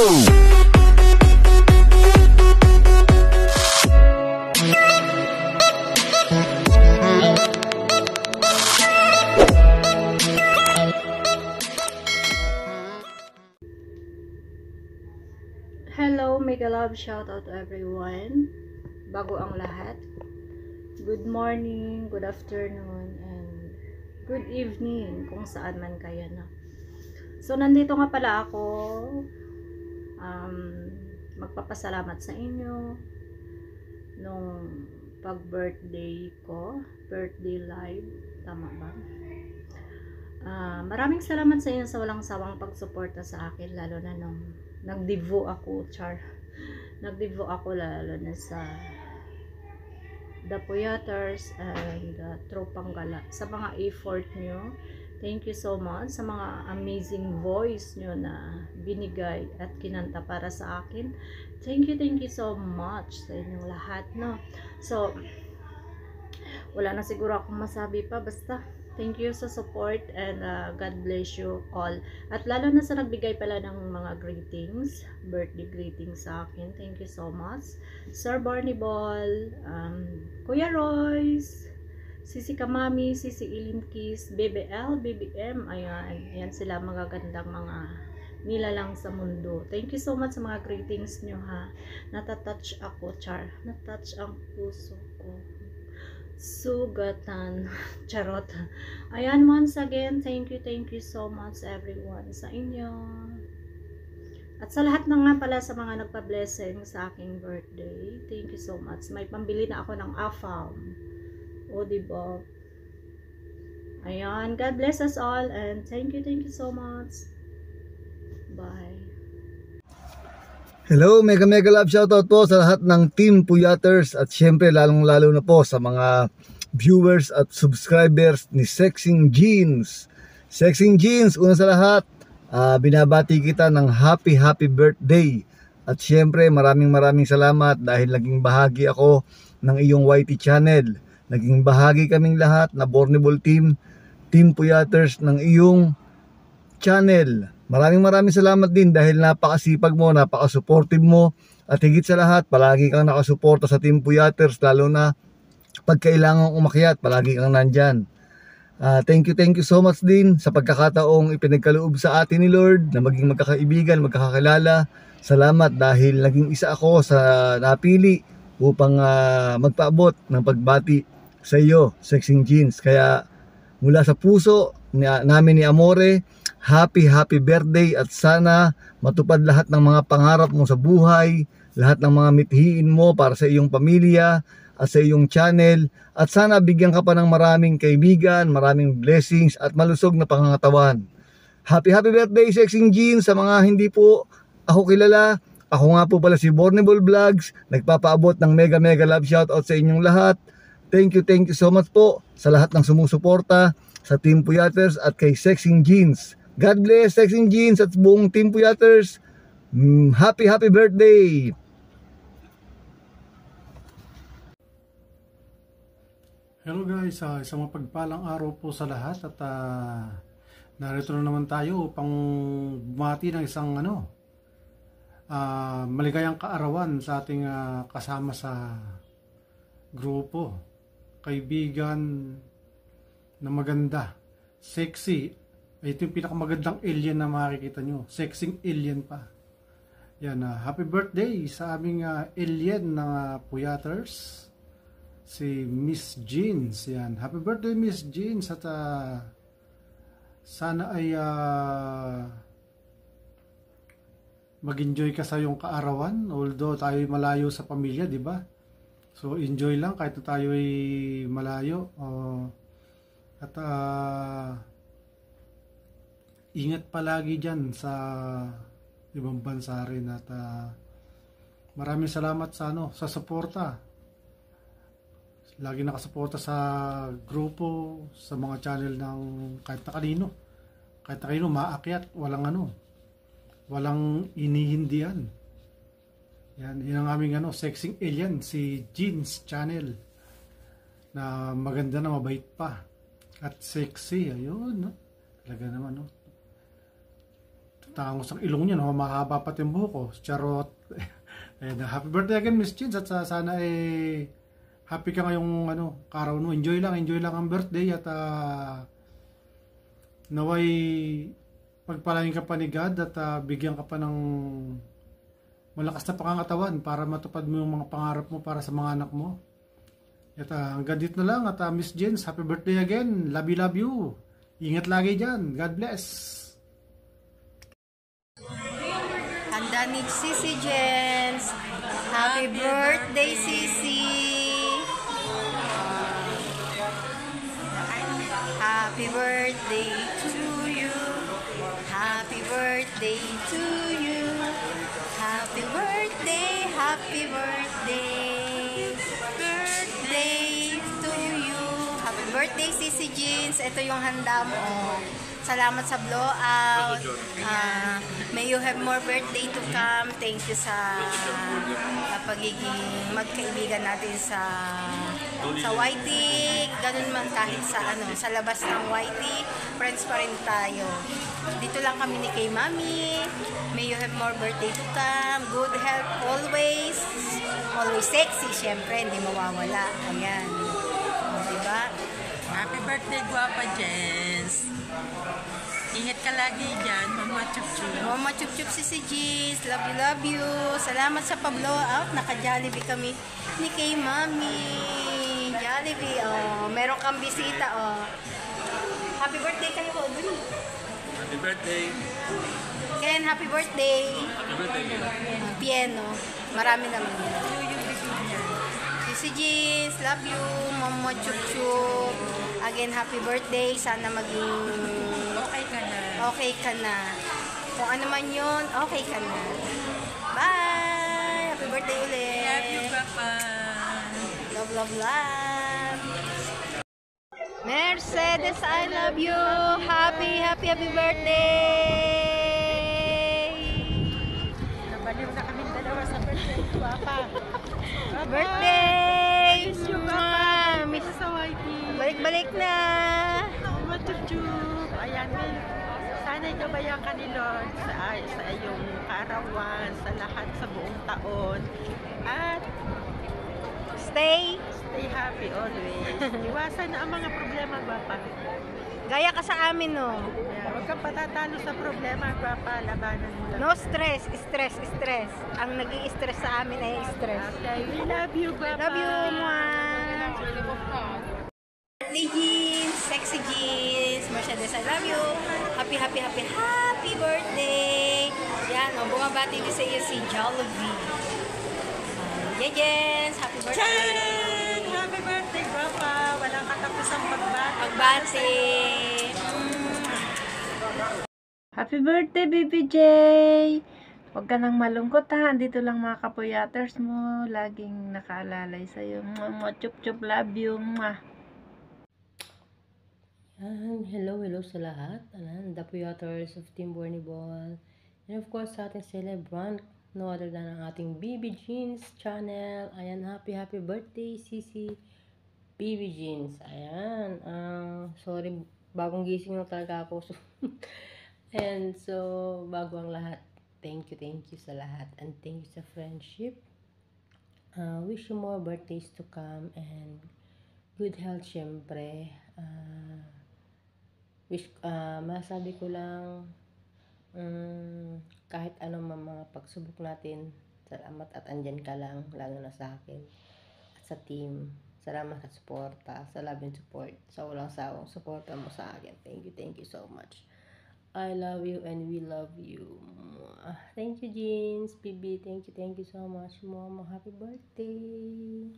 Hello, mega love shout out to everyone. Bago ang lahat, good morning, good afternoon, and good evening kung saan man kayo na. So nandito nga pala ako magpapasalamat sa inyo nung pag-birthday ko, birthday live, tama ba? Maraming salamat sa inyo sa walang sawang pagsuporta sa akin, lalo na nung nagdivo ako, nagdivo ako lalo na sa The Puyaters and Tropang Gala, sa mga effort nyo. Thank you so much sa mga amazing voice nyo na binigay at kinanta para sa akin. Thank you so much sa inyong lahat, no? So wala na siguro akong masabi pa, basta thank you sa support and God bless you all. At lalo na sa nagbigay pala ng mga greetings, birthday greetings sa akin. Thank you so much. Sir Barney Ball, Kuya Royce, Sisi Kamami, Sisi Ilinkis, BBL, BBM, ayan sila, magagandang mga nilalang sa mundo. Thank you so much sa mga greetings nyo, ha. Natatouch ako, natouch ang puso ko. Sugatan. Charot. Ayan, once again, thank you so much everyone sa inyo. At sa lahat na nga pala sa mga nagpa-blessing sa aking birthday, thank you so much. May pambili na ako ng AFAM. O, diba? Ayan, God bless us all and thank you so much. Bye. Hello, mega love shoutout po sa lahat ng Team Puyaters at syempre lalong-lalo na po sa mga viewers at subscribers ni Sexing Jeans. Sexing Jeans, una sa lahat, binabati kita ng happy birthday. At syempre maraming salamat dahil naging bahagi ako ng iyong YT channel. Naging bahagi kaming lahat na Bornable Team Puyaters ng iyong channel. Maraming salamat din dahil napakasipag mo, napaka-supportive mo, at higit sa lahat, palagi kang nakasuporta sa Team Puyaters, lalo na pag kailangan umakyat, palagi kang nandyan. Thank you so much din sa pagkakataong ipinagkaloob sa atin ni Lord na maging magkakaibigan, magkakakilala. Salamat dahil naging isa ako sa napili upang magpaabot ng pagbati sa iyo, Sexing Jeans. Kaya mula sa puso namin ni Amore, happy birthday at sana matupad lahat ng mga pangarap mo sa buhay, lahat ng mga mithiin mo para sa iyong pamilya at sa iyong channel, at sana bigyan ka pa ng maraming kaibigan, maraming blessings at malusog na pangangatawan. Happy birthday, Sexing Jeans. Sa mga hindi po ako kilala, ako nga po pala si Bornable Vlogs, nagpapaabot ng mega love shoutout sa inyong lahat. Thank you so much po sa lahat ng sumusuporta sa Team Puyaters at kay Sexing Jeans. God bless, Sexing Jeans at buong Team Puyaters. Happy birthday! Hello guys, isang mapagpalang araw po sa lahat at narito na naman tayo upang bumati ng isang maligayang kaarawan sa ating kasama sa grupo. Kaibigan na maganda, sexy. Ito yung pinakamagandang alien na makikita nyo. Sexing alien pa. Yan, happy birthday sa aming alien na Puyaters, si Miss Jeans. Yan, happy birthday Miss Jeans. At sana ay mag-enjoy ka sa iyong kaarawan. Although tayo malayo sa pamilya, di ba? So enjoy lang kahit tayo ay malayo. At ingat palagi dyan sa ibang bansa rin. At maraming salamat sa suporta. Lagi nakasuporta sa grupo, sa mga channel ng kahit na kanino maakyat, walang inihindihan. Yan ang aming Sexing Alien, si Jeans channel, na maganda na, mabait pa at sexy. Ayun, talaga naman, tangos ang ilong niya, no? Mahaba pati yung buhok ko. Charot. And happy birthday again, Miss Jeans. At sana happy ka ngayong araw, no? Enjoy lang ang birthday at naway pagpalain ka pa ni God at bigyan ka pa ng malakas na pangangatawan para matupad mo yung mga pangarap mo para sa mga anak mo. At hanggang dito na lang at Miss Jeans, happy birthday again. Love you. Ingat lagi dyan. God bless. Handa ni Sisi Jens. Happy birthday, Sisi. Happy birthday to you. Happy birthday to you. Happy birthday, happy birthday. Birthday to you. Happy birthday, Sisi Jeans. Ito yung handa mo. Salamat sa blowout. May you have more birthday to come. Thank you sa pagiging magkaibigan natin sa YT. Ganun man kahit sa labas ng YT, friends pa rin tayo. Dito lang kami ni kay Mami. May you have more birthday to come. Good health always. Always sexy, syempre, hindi mawawala. Ayan. Diba? Happy birthday, Guapa Jens. Ingat ka lagi dyan, Mama Chup-Chup. Mama Chup-Chup si Gis. Love you. Salamat sa pa-blowout. Naka-Jollibee kami ni kay Mami. Jollibee, oh. Meron kang bisita, oh. Happy birthday kayo, Audrey. Happy birthday. Ken, happy birthday. Happy birthday. Piano. Marami naman yan. Si Gis, love you. Mama Chup-Chup. Again, happy birthday. Sana maging okay ka na. Kung ano man yun, okay ka na. Bye! Happy birthday ulit. Love you, Papa. Love. Mercedes, I love you. Happy birthday. Nabaliw na kami dalawa sa birthday, Guapa. Birthday! Miss you, Papa. Miss Sa YT. Balik na. Mama Chup-Chup. Ayan, sana gabayan ka ni Lord sa iyong kaarawan, sa lahat sa buong taon. At Stay. stay happy always. Iwasan na ang mga problema, Guapa. Gaya ka sa amin, no? Yeah, huwag kang patatalo sa problema, Guapa. Labanan mo lang. No stress. Ang nag-i-stress sa amin ay stress. Okay, we love you, Guapa. Love you, Mwan. Birthday Jeans, sexy Jeans, Mercedes, I love you. Happy birthday. Yan, bumabati din sa iyo si Jollibee. Jens, happy birthday. Chan! Happy birthday, Guapa. Walang katapusang Pagbati. Happy birthday, Baby J! Huwag ka nang malungkot ha. Dito lang mga kapuyaters mo. Laging nakaalalay sa'yo. Chup-chup, love you. Hello sa lahat. The Puyaters of Team Borniball. And of course, sa ating celebrant, no other than ang ating BB Jeans channel. Ayan, happy birthday, Sisi BB Jeans. Ayan, sorry, bagong gising na talaga ako. And so, bago ang lahat, thank you sa lahat. And thank you sa friendship. Wish you more birthdays to come and good health, syempre. Masabi ko lang, kahit anong mga pagsubok natin, salamat at andyan ka lang, lalo na sa akin at sa team. Salamat sa suporta, sa love and support, sa walang sawang suporta mo sa akin. Thank you so much. I love you and we love you. Thank you, Jeans, PB. Thank you so much, Mama. Happy birthday.